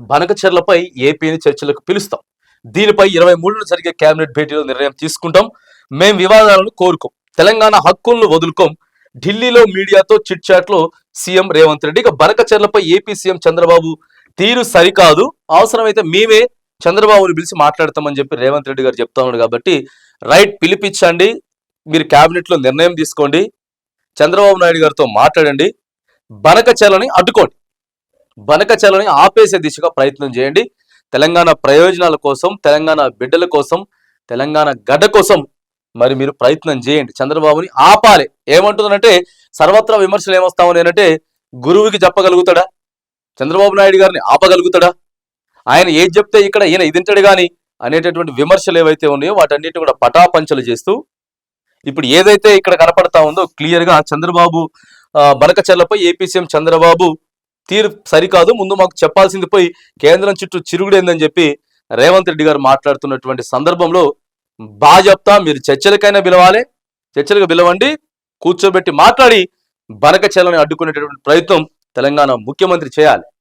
బనకచెర్లపై ఏపీని చర్చలకు పిలుస్తాం. దీనిపై 23న జరిగే కేబినెట్ భేటీలో నిర్ణయం తీసుకుంటాం. మేం వివాదాలను కోరుకోం, తెలంగాణ హక్కులను వదులుకోం. ఢిల్లీలో మీడియాతో చిట్ చాట్ లో సీఎం రేవంత్ రెడ్డి. ఇక బనకచెర్లపై ఏపీ సీఎం చంద్రబాబు తీరు సరికాదు, అవసరమైతే మేమే చంద్రబాబుని పిలిచి మాట్లాడతామని చెప్పి రేవంత్ రెడ్డి గారు చెప్తా ఉన్నాడు. కాబట్టి రైట్, పిలిపించండి, మీరు కేబినెట్ లో నిర్ణయం తీసుకోండి, చంద్రబాబు నాయుడు గారితో మాట్లాడండి, బనకచెర్లని అడ్డుకోండి, బనకచెర్లని ఆపేసే దిశగా ప్రయత్నం చేయండి. తెలంగాణ ప్రయోజనాల కోసం, తెలంగాణ బిడ్డల కోసం, తెలంగాణ గడ్డ కోసం మరి మీరు ప్రయత్నం చేయండి. చంద్రబాబుని ఆపాలి. ఏమంటుందంటే సర్వత్రా విమర్శలు ఏమొస్తా ఉన్నాయంటే, గురువుకి చెప్పగలుగుతాడా, చంద్రబాబు నాయుడు గారిని ఆపగలుగుతాడా, ఆయన ఏది చెప్తే ఇక్కడ ఈయన ఇది తింటాడు కానీ అనేటటువంటి విమర్శలు ఏవైతే ఉన్నాయో వాటన్నిటిని కూడా పటాపంచలు చేస్తూ ఇప్పుడు ఏదైతే ఇక్కడ కనపడతా ఉందో క్లియర్ గా చంద్రబాబు బనకచెర్లపై ఏపీ సీఎం చంద్రబాబు తీరు సరికాదు, ముందు మాకు చెప్పాల్సింది పోయి కేంద్రం చుట్టూ చిరుగుడేందని చెప్పి రేవంత్ రెడ్డి గారు మాట్లాడుతున్నటువంటి సందర్భంలో బాజప్తా మీరు చర్చలకైనా పిలవాలి, చర్చలకు పిలవండి, కూర్చోబెట్టి మాట్లాడి బనకచెర్లని అడ్డుకునేటటువంటి ప్రయత్నం తెలంగాణ ముఖ్యమంత్రి చేయాలి.